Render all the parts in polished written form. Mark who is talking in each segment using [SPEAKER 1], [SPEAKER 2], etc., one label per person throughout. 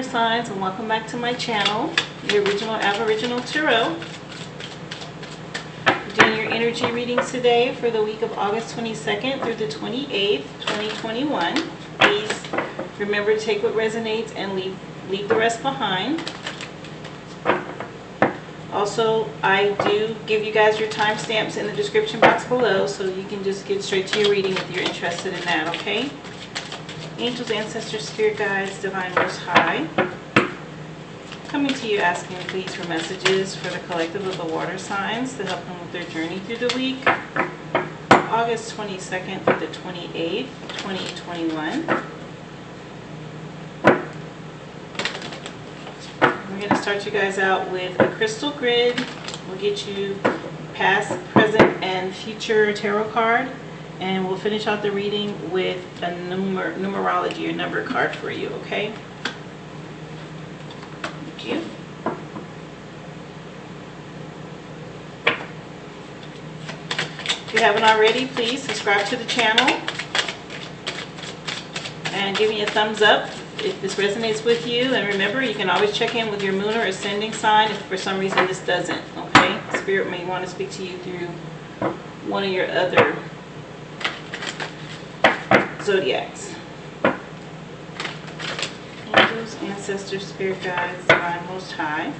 [SPEAKER 1] water signs, and welcome back to my channel, the original Aboriginal Tarot. We're doing your energy readings today for the week of August 22nd through the 28th, 2021. Please remember to take what resonates and leave the rest behind. Also, I do give you guys your timestamps in the description box below, so you can just get straight to your reading if you're interested in that, okay? Angels, ancestors, spirit guides, divine most high, coming to you asking please for messages for the collective of the water signs to help them with their journey through the week, August 22nd through the 28th, 2021. We're going to start you guys out with a crystal grid. We'll get you past, present, and future tarot card. And we'll finish out the reading with a numerology or number card for you, okay? Thank you. If you haven't already, please subscribe to the channel. And give me a thumbs up if this resonates with you. And remember, you can always check in with your moon or ascending sign if for some reason this doesn't, okay? Spirit may want to speak to you through one of your other zodiacs. Angels, ancestors, spirit guides, divine most high,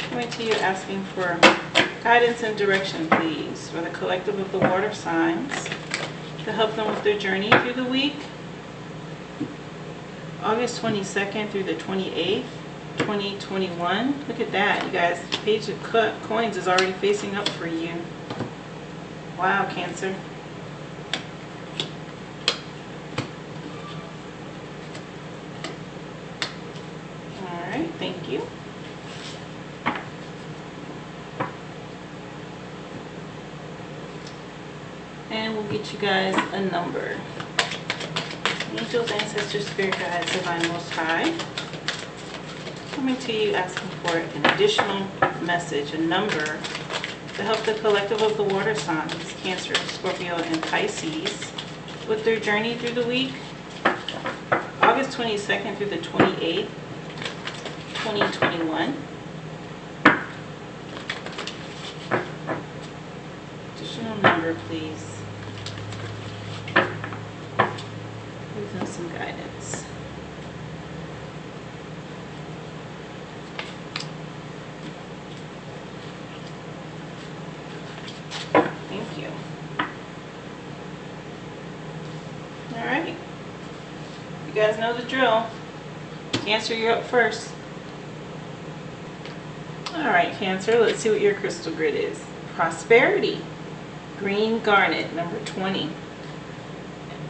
[SPEAKER 1] coming to you asking for guidance and direction, please, for the collective of the water signs to help them with their journey through the week, August 22nd through the 28th, 2021. Look at that, you guys. The page of coins is already facing up for you. Wow, Cancer. Alright, thank you. And we'll get you guys a number. Angels, ancestors, spirit guides, divine most high, coming to you asking for an additional message, a number to help the collective of the water signs, Cancer, Scorpio, and Pisces, with their journey through the week, August 22nd through the 28th, 2021. Additional number, please. Give them some guidance. Thank you. All right. You guys know the drill. Cancer, you're up first. All right, Cancer, let's see what your crystal grid is. Prosperity, green garnet, number 20.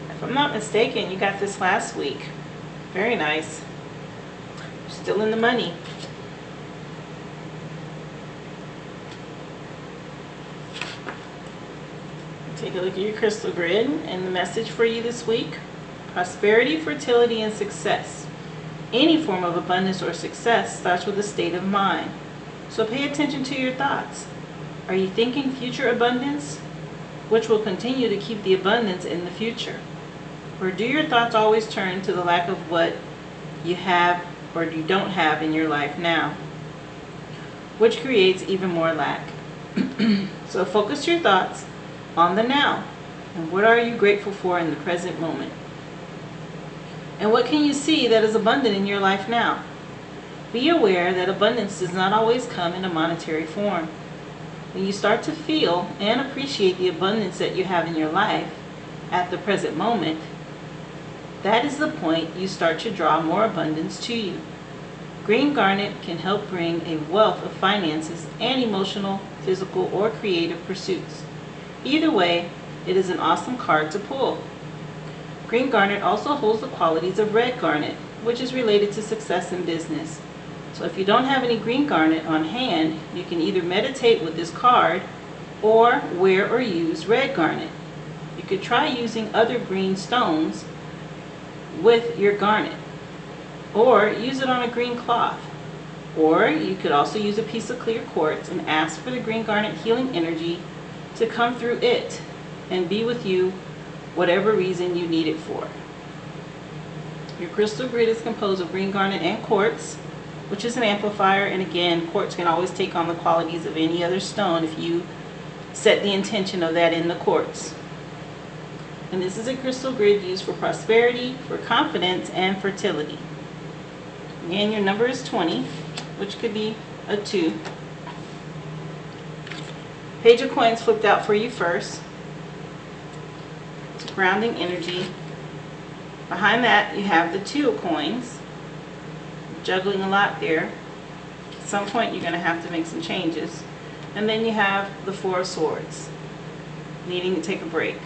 [SPEAKER 1] If I'm not mistaken, you got this last week. Very nice. Still in the money. Take a look at your crystal grid and the message for you this week. Prosperity, fertility, and success. Any form of abundance or success starts with a state of mind. So pay attention to your thoughts. Are you thinking future abundance, which will continue to keep the abundance in the future? Or do your thoughts always turn to the lack of what you have or you don't have in your life now, which creates even more lack? So focus your thoughts on the now. And what are you grateful for in the present moment? And what can you see that is abundant in your life now? Be aware that abundance does not always come in a monetary form. When you start to feel and appreciate the abundance that you have in your life at the present moment, that is the point you start to draw more abundance to you. Green garnet can help bring a wealth of finances and emotional, physical, or creative pursuits. Either way, it is an awesome card to pull. Green garnet also holds the qualities of red garnet, which is related to success in business. So if you don't have any green garnet on hand, you can either meditate with this card or wear or use red garnet. You could try using other green stones with your garnet, or use it on a green cloth, or you could also use a piece of clear quartz and ask for the green garnet healing energy to come through it and be with you whatever reason you need it for. Your crystal grid is composed of green garnet and quartz, which is an amplifier. And again, quartz can always take on the qualities of any other stone if you set the intention of that in the quartz. And this is a crystal grid used for prosperity, for confidence, and fertility. Again, your number is 20, which could be a 2. Page of Coins flipped out for you first. It's grounding energy. Behind that, you have the 2 of Coins. Juggling a lot there. At some point, you're going to have to make some changes. And then you have the 4 of Swords, needing to take a break.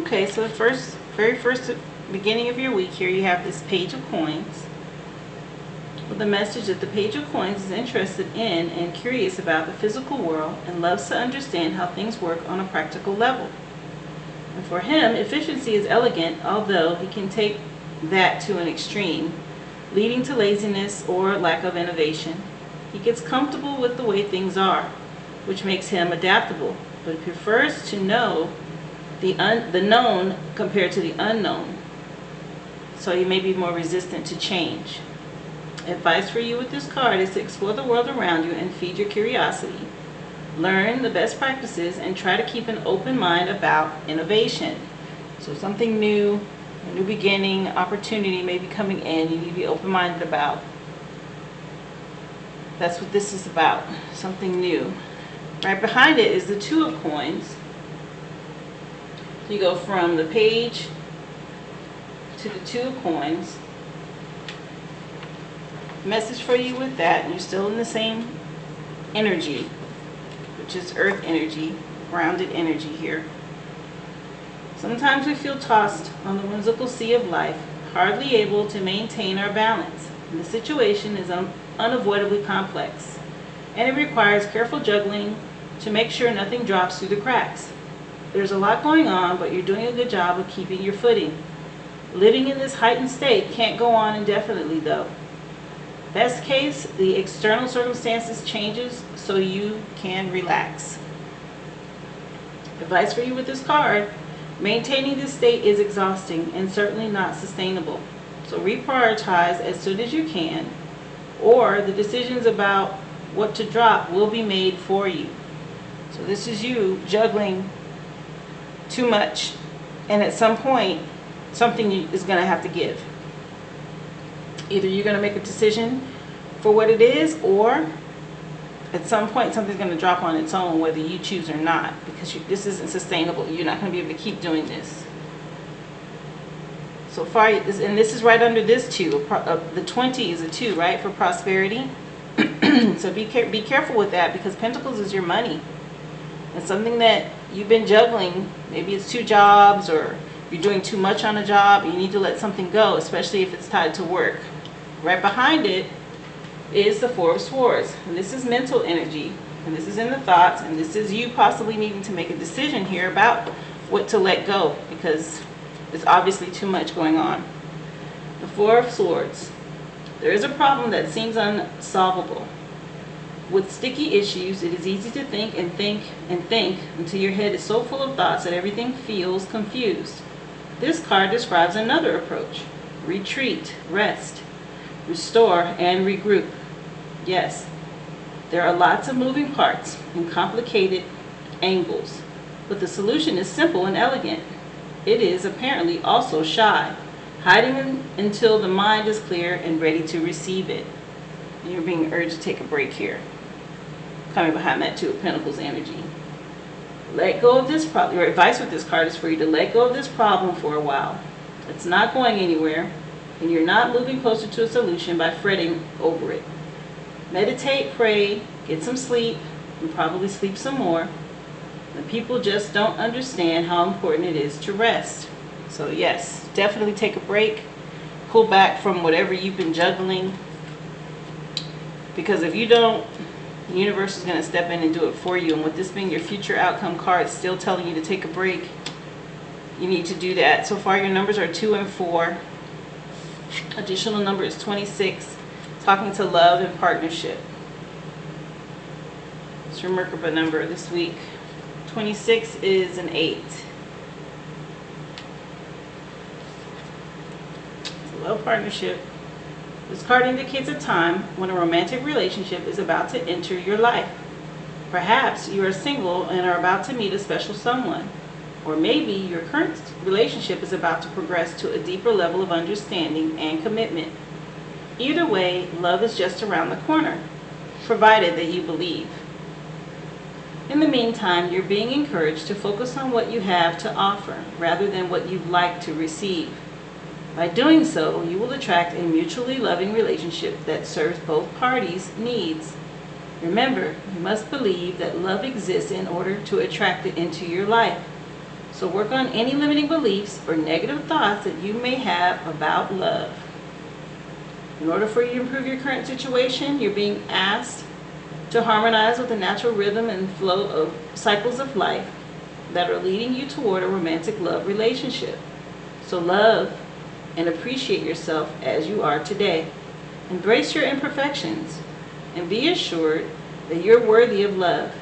[SPEAKER 1] Okay, so the very first beginning of your week here, you have this Page of Coins with a message that the Page of Coins is interested in and curious about the physical world and loves to understand how things work on a practical level. And for him, efficiency is elegant, although he can take that to an extreme, leading to laziness or lack of innovation. He gets comfortable with the way things are, which makes him adaptable, but he prefers to know the known compared to the unknown. So you may be more resistant to change. Advice for you with this card is to explore the world around you and feed your curiosity. Learn the best practices and try to keep an open mind about innovation. So something new, a new beginning, opportunity may be coming in, you need to be open-minded about. That's what this is about, something new. Right behind it is the 2 of Coins. You go from the Page to the 2 of Coins. Message for you with that, and you're still in the same energy, which is earth energy, grounded energy here. Sometimes we feel tossed on the whimsical sea of life, hardly able to maintain our balance. And the situation is unavoidably complex, and it requires careful juggling to make sure nothing drops through the cracks. There's a lot going on, but you're doing a good job of keeping your footing. Living in this heightened state can't go on indefinitely, though. Best case, the external circumstances changes so you can relax. Advice for you with this card: maintaining this state is exhausting and certainly not sustainable. So reprioritize as soon as you can, or the decisions about what to drop will be made for you. So this is you juggling too much, and at some point something is going to have to give. Either you're going to make a decision for what it is, or at some point something's going to drop on its own, whether you choose or not, because this isn't sustainable. You're not going to be able to keep doing this. So far, and this is right under this 2. The 20 is a 2, right, for prosperity. So be careful with that, because Pentacles is your money. And something that you've been juggling, maybe it's 2 jobs, or you're doing too much on a job, you need to let something go, especially if it's tied to work. Right behind it is the 4 of Swords. And this is mental energy, and this is in the thoughts, and this is you possibly needing to make a decision here about what to let go, because there's obviously too much going on. The 4 of Swords. There is a problem that seems unsolvable. With sticky issues, it is easy to think and think and think until your head is so full of thoughts that everything feels confused. This card describes another approach: retreat, rest, restore, and regroup. Yes, there are lots of moving parts and complicated angles, but the solution is simple and elegant. It is apparently also shy, hiding until the mind is clear and ready to receive it. And you're being urged to take a break here. Coming behind that 2 of Pentacles energy. Let go of this problem. Your advice with this card is for you to let go of this problem for a while. It's not going anywhere, and you're not moving closer to a solution by fretting over it. Meditate, pray, get some sleep, and probably sleep some more. The people just don't understand how important it is to rest. So yes, definitely take a break. Pull back from whatever you've been juggling. Because if you don't, the universe is going to step in and do it for you. And with this being your future outcome card, still telling you to take a break, you need to do that. So far your numbers are 2 and 4. Additional number is 26. Talking to love and partnership. What's your Merkaba number this week? 26 is an 8. It's a love partnership. This card indicates a time when a romantic relationship is about to enter your life. Perhaps you are single and are about to meet a special someone. Or maybe your current relationship is about to progress to a deeper level of understanding and commitment. Either way, love is just around the corner, provided that you believe. In the meantime, you're being encouraged to focus on what you have to offer rather than what you'd like to receive. By doing so, you will attract a mutually loving relationship that serves both parties' needs. Remember, you must believe that love exists in order to attract it into your life. So work on any limiting beliefs or negative thoughts that you may have about love. In order for you to improve your current situation, you're being asked to harmonize with the natural rhythm and flow of cycles of life that are leading you toward a romantic love relationship. So love and appreciate yourself as you are today. Embrace your imperfections and be assured that you're worthy of love.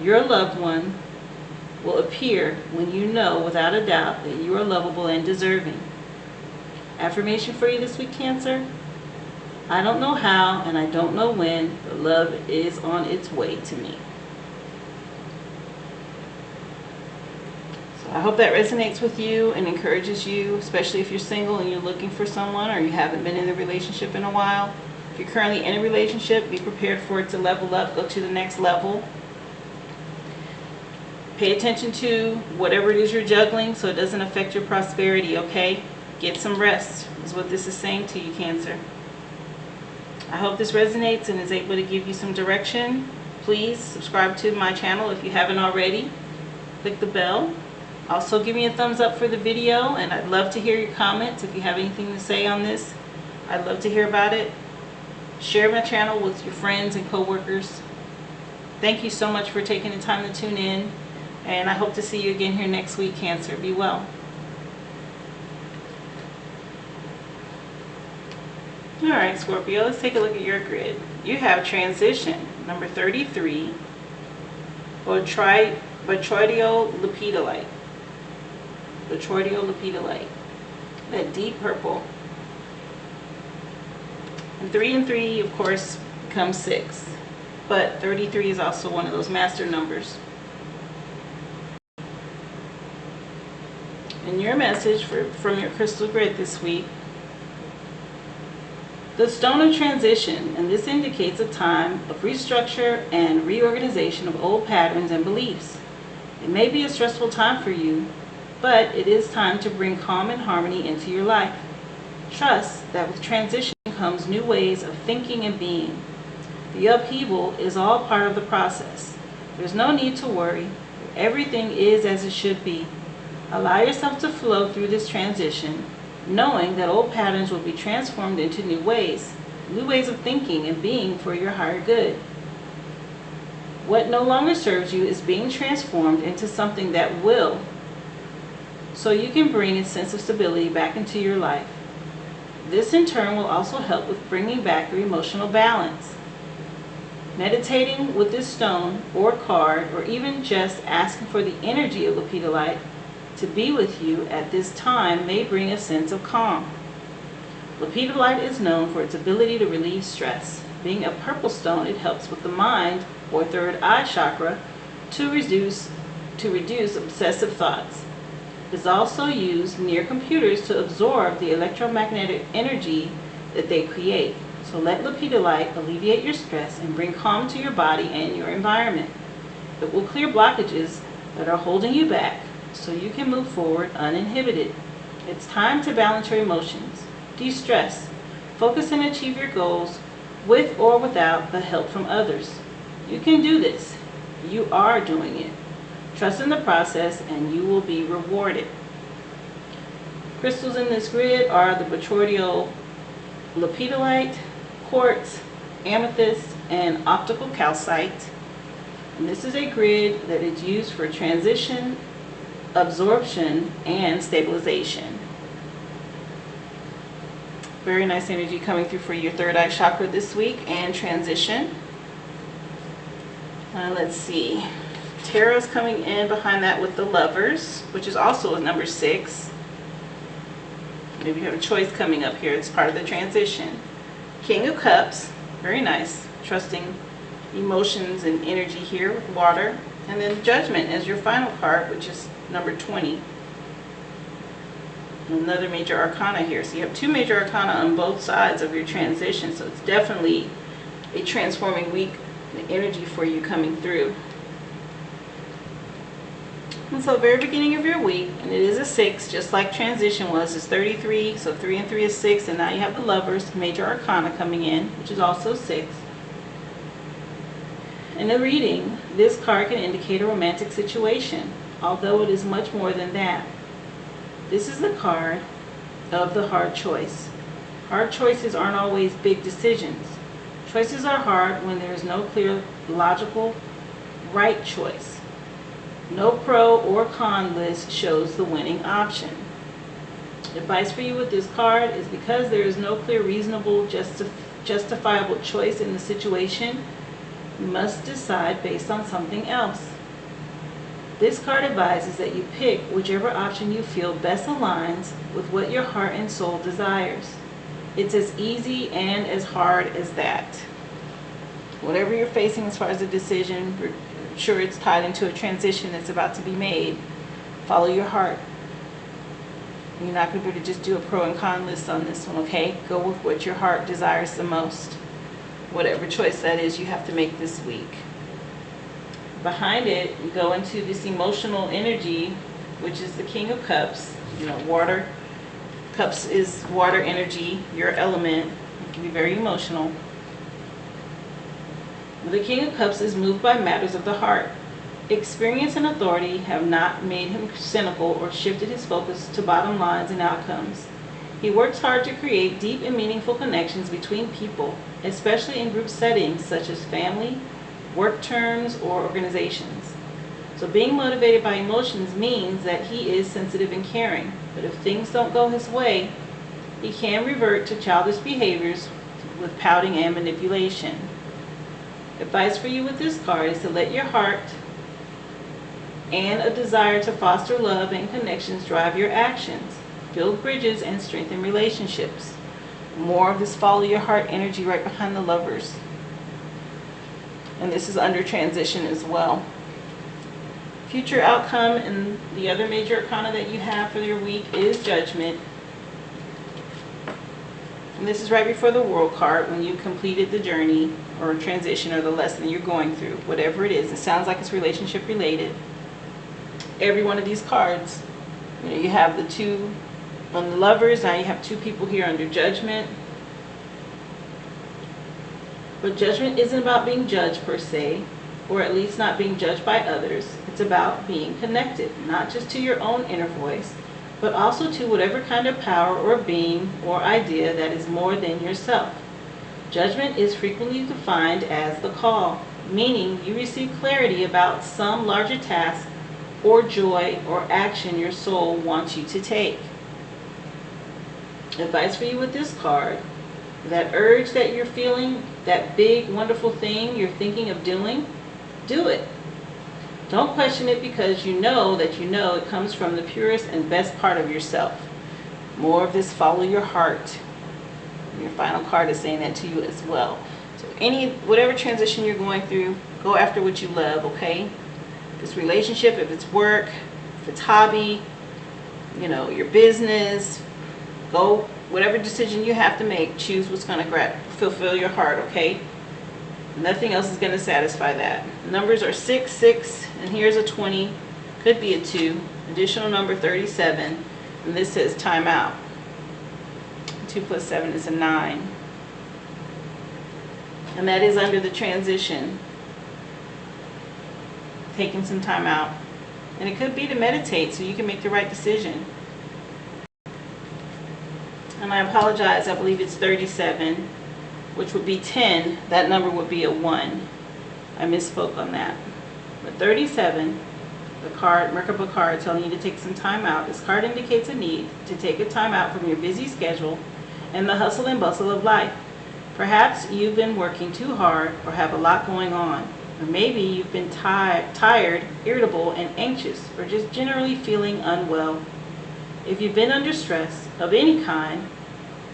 [SPEAKER 1] Your loved one will appear when you know without a doubt that you are lovable and deserving. Affirmation for you this week, Cancer. I don't know how and I don't know when, but love is on its way to me. So I hope that resonates with you and encourages you, especially if you're single and you're looking for someone or you haven't been in a relationship in a while. If you're currently in a relationship, be prepared for it to level up, go to the next level. Pay attention to whatever it is you're juggling so it doesn't affect your prosperity, okay? Get some rest is what this is saying to you, Cancer. I hope this resonates and is able to give you some direction. Please subscribe to my channel if you haven't already. Click the bell. Also give me a thumbs up for the video, and I'd love to hear your comments. If you have anything to say on this, I'd love to hear about it. Share my channel with your friends and co-workers. Thank you so much for taking the time to tune in, and I hope to see you again here next week, Cancer. Be well. Alright, Scorpio, let's take a look at your grid. You have transition, number 33, Botryoidal-lepidolite. Botryoidal-lepidolite. That deep purple. And 3 and 3, of course, becomes 6. But 33 is also one of those master numbers. And your message from your crystal grid this week: the stone of transition, and this indicates a time of restructure and reorganization of old patterns and beliefs. It may be a stressful time for you, but it is time to bring calm and harmony into your life. Trust that with transition comes new ways of thinking and being. The upheaval is all part of the process. There's no need to worry. Everything is as it should be. Allow yourself to flow through this transition, knowing that old patterns will be transformed into new ways of thinking and being for your higher good. What no longer serves you is being transformed into something that will, so you can bring a sense of stability back into your life. This in turn will also help with bringing back your emotional balance. Meditating with this stone or card, or even just asking for the energy of lepidolite to be with you at this time, may bring a sense of calm. Lepidolite is known for its ability to relieve stress. Being a purple stone, it helps with the mind or third eye chakra to reduce obsessive thoughts. It is also used near computers to absorb the electromagnetic energy that they create. So let lepidolite alleviate your stress and bring calm to your body and your environment. It will clear blockages that are holding you back, so you can move forward uninhibited. It's time to balance your emotions, de-stress, focus and achieve your goals with or without the help from others. You can do this. You are doing it. Trust in the process and you will be rewarded. Crystals in this grid are the botryoidal-lepidolite, quartz, amethyst, and optical calcite. And this is a grid that is used for transition, absorption, and stabilization. Very nice energy coming through for your third eye chakra this week and transition. Let's see. Tarot's coming in behind that with the Lovers, which is also a number 6. Maybe you have a choice coming up here. It's part of the transition. King of Cups, very nice. Trusting emotions and energy here with water. And then Judgment as your final card, which is number 20. Another major arcana here. So you have 2 major arcana on both sides of your transition. So it's definitely a transforming week, energy for you coming through. And so very beginning of your week, and it is a 6, just like transition was, is 33. So 3 and 3 is 6, and now you have the Lovers, major arcana coming in, which is also 6. In the reading, this card can indicate a romantic situation, although it is much more than that. This is the card of the hard choice. Hard choices aren't always big decisions. Choices are hard when there is no clear, logical, right choice. No pro or con list shows the winning option. Advice for you with this card is because there is no clear, reasonable, justifiable choice in the situation, you must decide based on something else. This card advises that you pick whichever option you feel best aligns with what your heart and soul desires. It's as easy and as hard as that. Whatever you're facing as far as a decision, sure it's tied into a transition that's about to be made, follow your heart. You're not going to be able to just do a pro and con list on this one, okay? Go with what your heart desires the most. Whatever choice that is you have to make this week. Behind it, you go into this emotional energy, which is the King of Cups. You know, water. Cups is water energy, your element. It can be very emotional. The King of Cups is moved by matters of the heart. Experience and authority have not made him cynical or shifted his focus to bottom lines and outcomes. He works hard to create deep and meaningful connections between people, especially in group settings such as family, work terms, or organizations. So being motivated by emotions means that he is sensitive and caring, but if things don't go his way, he can revert to childish behaviors with pouting and manipulation. Advice for you with this card is to let your heart and a desire to foster love and connections drive your actions. Build bridges and strengthen relationships. More of this follow your heart energy right behind the Lovers. And this is under transition as well. Future outcome and the other major arcana that you have for your week is Judgment. And this is right before the World card, when you completed the journey or transition or the lesson you're going through, whatever it is. It sounds like it's relationship related. Every one of these cards, you have the 2 on the Lovers, now you have 2 people here under Judgment. But Judgment isn't about being judged per se, or at least not being judged by others. It's about being connected, not just to your own inner voice, but also to whatever kind of power or being or idea that is more than yourself. Judgment is frequently defined as the call, meaning you receive clarity about some larger task or joy or action your soul wants you to take. Advice for you with this card: that urge that you're feeling, that big, wonderful thing you're thinking of doing, do it. Don't question it, because you know that it comes from the purest and best part of yourself. More of this follow your heart. Your final card is saying that to you as well. So whatever transition you're going through, go after what you love, okay? If it's relationship, if it's work, if it's hobby, your business, go, whatever decision you have to make, choose what's going to fulfill your heart, okay? Nothing else is going to satisfy that. Numbers are 6, 6, and here's a 20. Could be a 2. Additional number 37, and this says time out. 2 plus 7 is a 9. And that is under the transition. Taking some time out. And it could be to meditate so you can make the right decision. And I apologize, I believe it's 37, which would be 10. That number would be a 1. I misspoke on that. But 37, the card, Merkaba card, telling you to take some time out. This card indicates a need to take a time out from your busy schedule and the hustle and bustle of life. Perhaps you've been working too hard or have a lot going on. Or maybe you've been tired, irritable, and anxious, or just generally feeling unwell. If you've been under stress of any kind,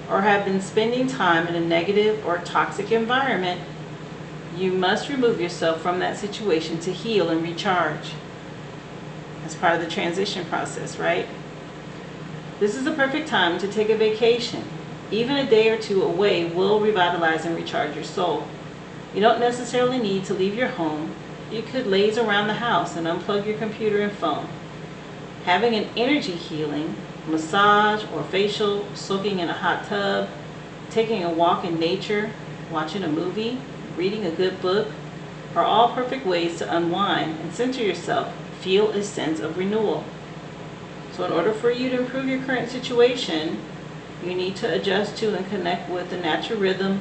[SPEAKER 1] or have been spending time in a negative or toxic environment, you must remove yourself from that situation to heal and recharge. That's part of the transition process, right? This is the perfect time to take a vacation. Even a day or two away will revitalize and recharge your soul. You don't necessarily need to leave your home. You could laze around the house and unplug your computer and phone. Having an energy healing, massage or facial, soaking in a hot tub, taking a walk in nature, watching a movie, reading a good book, are all perfect ways to unwind and center yourself, feel a sense of renewal. So in order for you to improve your current situation, you need to adjust to and connect with the natural rhythm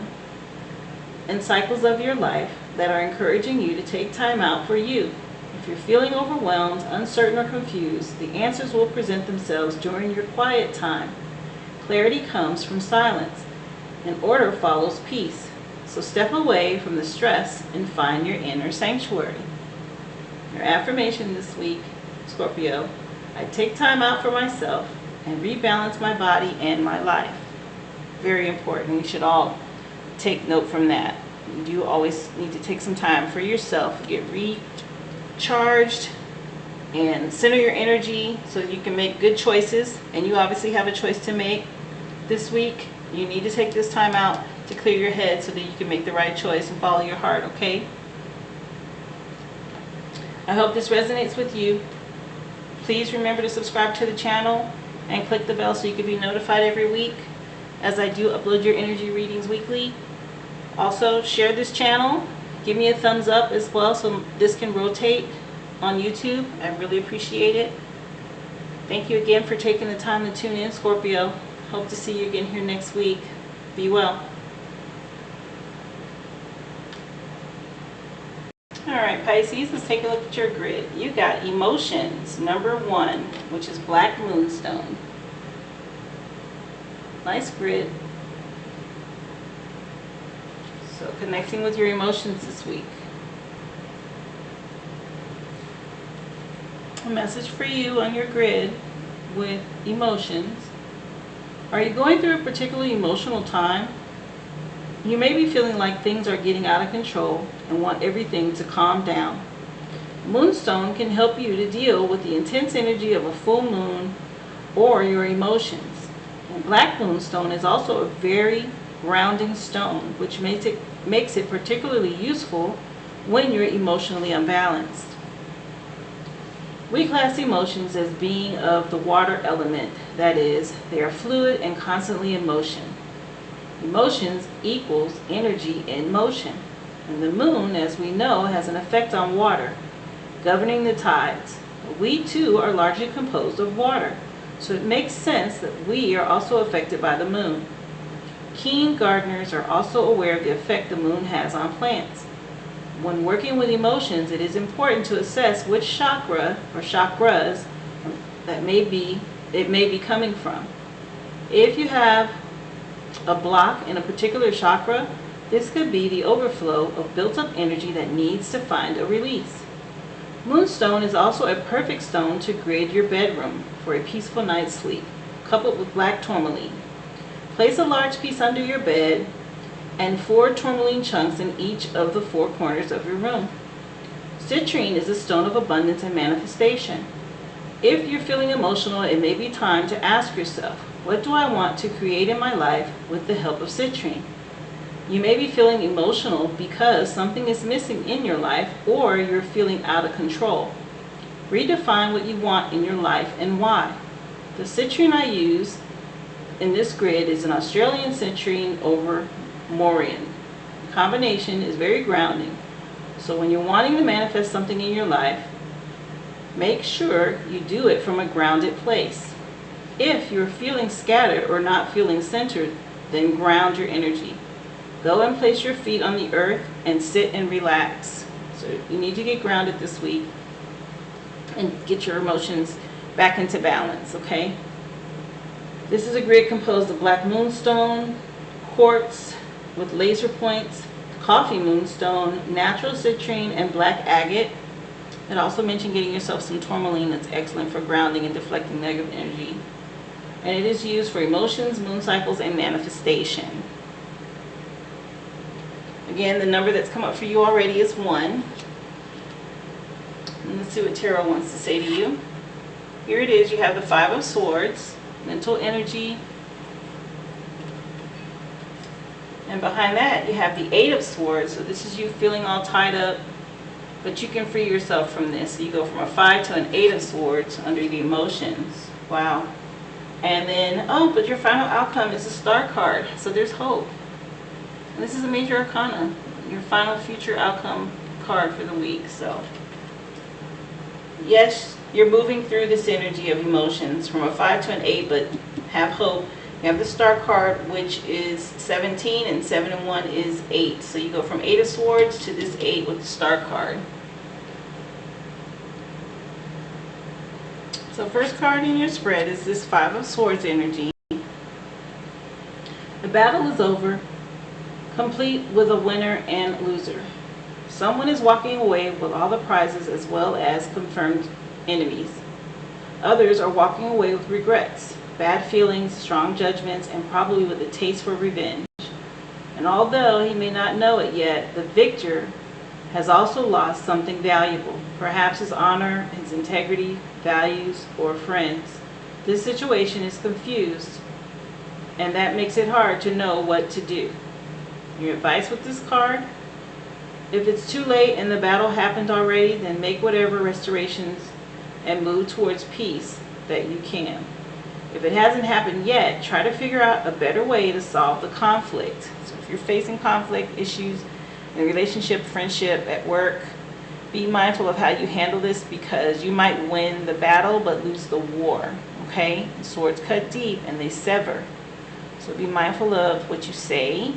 [SPEAKER 1] and cycles of your life that are encouraging you to take time out for you. If you're feeling overwhelmed, uncertain, or confused, the answers will present themselves during your quiet time. Clarity comes from silence, and order follows peace. So step away from the stress and find your inner sanctuary. Your affirmation this week, Scorpio: I take time out for myself and rebalance my body and my life. Very important. We should all take note from that. You always need to take some time for yourself, get recharged, and center your energy so you can make good choices. And you obviously have a choice to make this week. You need to take this time out to clear your head so that you can make the right choice and follow your heart, okay? I hope this resonates with you. Please remember to subscribe to the channel and click the bell so you can be notified every week as I do upload your energy readings weekly. Also, share this channel. Give me a thumbs up as well so this can rotate on YouTube. I really appreciate it. Thank you again for taking the time to tune in, Scorpio. Hope to see you again here next week. Be well. Alright, Pisces, let's take a look at your grid. You got emotions, number 1, which is Black Moonstone. Nice grid. So connecting with your emotions this week. A message for you on your grid with emotions. Are you going through a particularly emotional time? You may be feeling like things are getting out of control and want everything to calm down. Moonstone can help you to deal with the intense energy of a full moon or your emotions. And Black Moonstone is also a very grounding stone, which makes it particularly useful when you're emotionally unbalanced. We class emotions as being of the water element, that is, they are fluid and constantly in motion. Emotions equals energy in motion. And the moon, as we know, has an effect on water, governing the tides. We too are largely composed of water, so it makes sense that we are also affected by the moon. Keen gardeners are also aware of the effect the moon has on plants. When working with emotions, it is important to assess which chakra or chakras it may be coming from. If you have a block in a particular chakra, this could be the overflow of built-up energy that needs to find a release. Moonstone is also a perfect stone to grid your bedroom for a peaceful night's sleep, coupled with black tourmaline. Place a large piece under your bed and 4 tourmaline chunks in each of the 4 corners of your room. Citrine is a stone of abundance and manifestation. If you're feeling emotional, it may be time to ask yourself, what do I want to create in my life with the help of citrine? You may be feeling emotional because something is missing in your life or you're feeling out of control. Redefine what you want in your life and why. The citrine I use in this grid is an Australian citrine over Moran. The combination is very grounding. So when you're wanting to manifest something in your life, make sure you do it from a grounded place. If you're feeling scattered or not feeling centered, then ground your energy. Go and place your feet on the earth and sit and relax. So you need to get grounded this week and get your emotions back into balance, okay? This is a grid composed of black moonstone, quartz with laser points, coffee moonstone, natural citrine, and black agate. It also mentioned getting yourself some tourmaline. That's excellent for grounding and deflecting negative energy. And it is used for emotions, moon cycles, and manifestation. Again, the number that's come up for you already is 1. And let's see what Tarot wants to say to you. Here it is. You have the 5 of Swords, mental energy. And behind that, you have the 8 of Swords. So this is you feeling all tied up, but you can free yourself from this. So you go from a 5 to an 8 of Swords under the emotions. Wow. And then, oh, but your final outcome is a Star card. So there's hope. And this is a major arcana, your final future outcome card for the week. So yes, you're moving through this energy of emotions from a 5 to an 8, but have hope. You have the Star card, which is 17, and 7 and 1 is 8. So you go from 8 of Swords to this 8 with the Star card. So first card in your spread is this 5 of Swords energy. The battle is over, complete with a winner and loser. Someone is walking away with all the prizes as well as confirmed enemies. Others are walking away with regrets, bad feelings, strong judgments, and probably with a taste for revenge. And although he may not know it yet, the victor has also lost something valuable, perhaps his honor, his integrity, values, or friends. This situation is confused, and that makes it hard to know what to do. Your advice with this card: if it's too late and the battle happened already, then make whatever restorations and move towards peace that you can. If it hasn't happened yet, try to figure out a better way to solve the conflict. So if you're facing conflict issues in a relationship, friendship, at work, be mindful of how you handle this, because you might win the battle but lose the war. Okay? Swords cut deep and they sever. So be mindful of what you say,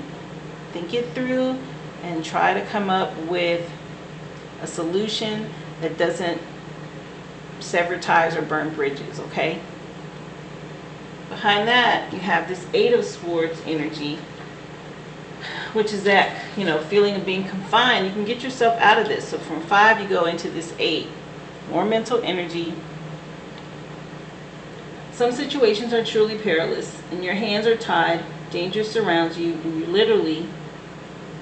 [SPEAKER 1] think it through, and try to come up with a solution that doesn't sever ties or burn bridges. Okay? Behind that, you have this 8 of Swords energy, which is that, feeling of being confined. You can get yourself out of this. So from 5, you go into this 8. More mental energy. Some situations are truly perilous, and your hands are tied, danger surrounds you, and you literally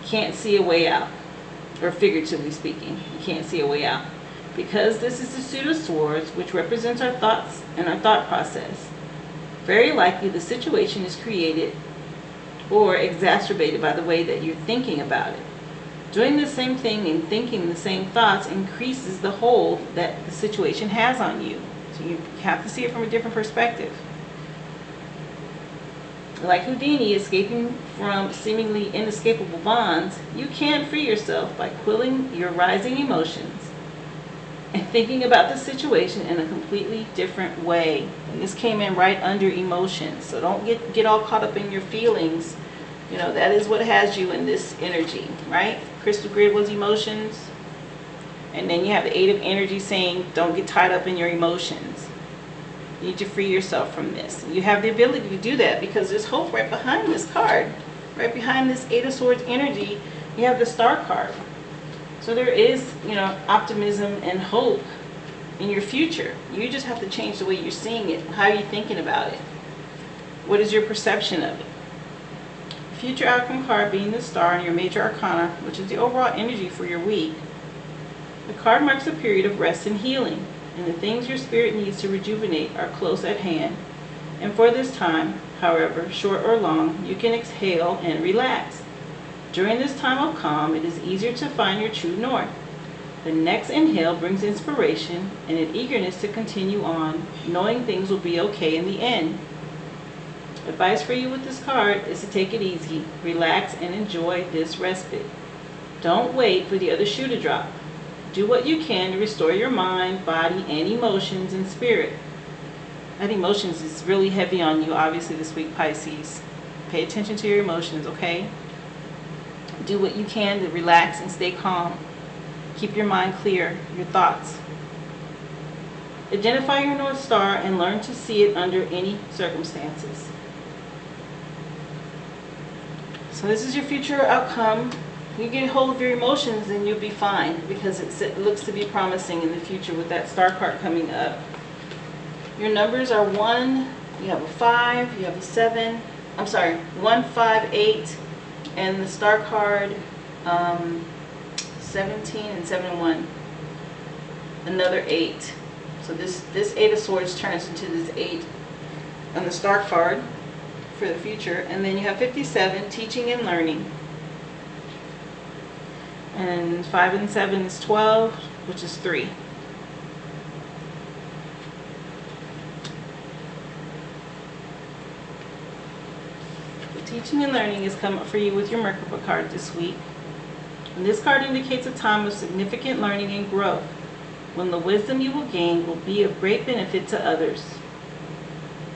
[SPEAKER 1] can't see a way out. Or figuratively speaking, you can't see a way out. Because this is the Suit of Swords, which represents our thoughts and our thought process. Very likely the situation is created or exacerbated by the way that you're thinking about it. Doing the same thing and thinking the same thoughts increases the hold that the situation has on you. So you have to see it from a different perspective. Like Houdini escaping from seemingly inescapable bonds, you can free yourself by quelling your rising emotions and thinking about the situation in a completely different way. And this came in right under emotions. So don't get all caught up in your feelings. That is what has you in this energy, right? Crystal grid was emotions. And then you have the 8 of energy saying don't get tied up in your emotions. You need to free yourself from this. You have the ability to do that because there's hope right behind this card. Right behind this 8 of Swords energy, you have the Star card. So there is, optimism and hope in your future. You just have to change the way you're seeing it. How are you thinking about it? What is your perception of it? Future outcome card being the Star and your major arcana, which is the overall energy for your week. The card marks a period of rest and healing, and the things your spirit needs to rejuvenate are close at hand. And for this time, however short or long, you can exhale and relax. During this time of calm, it is easier to find your true north. The next inhale brings inspiration and an eagerness to continue on, knowing things will be okay in the end. Advice for you with this card is to take it easy, relax, and enjoy this respite. Don't wait for the other shoe to drop. Do what you can to restore your mind, body, and emotions and spirit. That emotions is really heavy on you, obviously, this week, Pisces. Pay attention to your emotions, okay? Do what you can to relax and stay calm. Keep your mind clear, your thoughts. Identify your North Star and learn to see it under any circumstances. So this is your future outcome you get hold of your emotions, then you'll be fine, because it looks to be promising in the future with that star card coming up. Your numbers are 1, you have a 5, you have a 7, 1, 5, 8, and the star card 17 and 7 and 1. Another 8. So this 8 of Swords turns into this 8 on the star card for the future. And then you have 57, teaching and learning. And 5 and 7 is 12, which is 3. Teaching and learning is coming up for you with your Merkaba card this week. And this card indicates a time of significant learning and growth, when the wisdom you will gain will be of great benefit to others.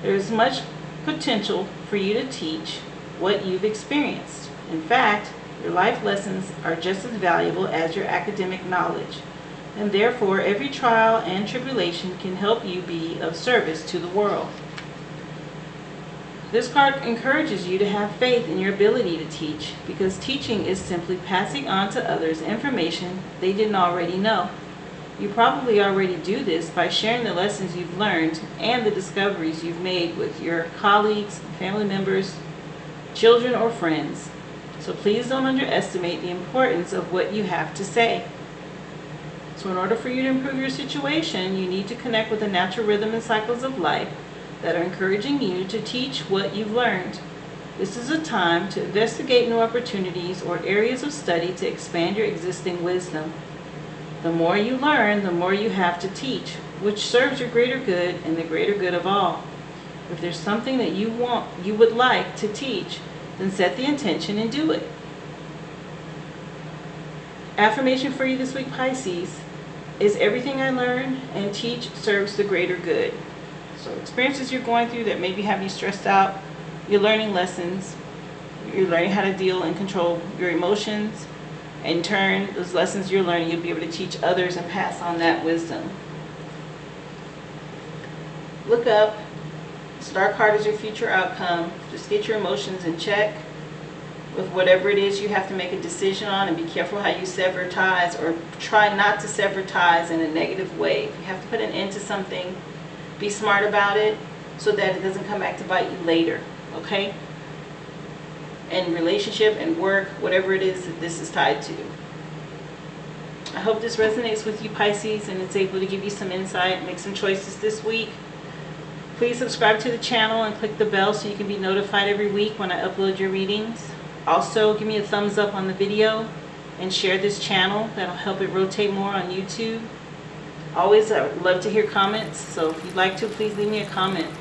[SPEAKER 1] There is much potential for you to teach what you've experienced. In fact, your life lessons are just as valuable as your academic knowledge, and therefore every trial and tribulation can help you be of service to the world. This card encourages you to have faith in your ability to teach, because teaching is simply passing on to others information they didn't already know. You probably already do this by sharing the lessons you've learned and the discoveries you've made with your colleagues, family members, children, or friends. So please don't underestimate the importance of what you have to say. So in order for you to improve your situation, you need to connect with the natural rhythm and cycles of life that are encouraging you to teach what you've learned. This is a time to investigate new opportunities or areas of study to expand your existing wisdom. The more you learn, the more you have to teach, which serves your greater good and the greater good of all. If there's something that you would like to teach, then set the intention and do it. Affirmation for you this week, Pisces, is everything I learn and teach serves the greater good. So experiences you're going through that maybe have you stressed out, you're learning lessons, you're learning how to deal and control your emotions. In turn, those lessons you're learning, you'll be able to teach others and pass on that wisdom. Look up. Star card is your future outcome. Just get your emotions in check with whatever it is you have to make a decision on, and be careful how you sever ties, or try not to sever ties in a negative way. If you have to put an end to something, be smart about it so that it doesn't come back to bite you later, okay? And relationship and work, whatever it is that this is tied to. I hope this resonates with you, Pisces, and it's able to give you some insight, make some choices this week. Please subscribe to the channel and click the bell so you can be notified every week when I upload your readings. Also, give me a thumbs up on the video and share this channel. That'll help it rotate more on YouTube. Always, I would love to hear comments, so if you'd like to, please leave me a comment.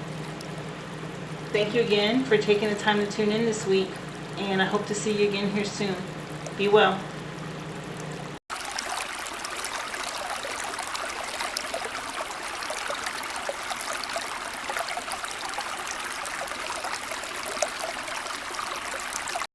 [SPEAKER 1] Thank you again for taking the time to tune in this week, and I hope to see you again here soon. Be well.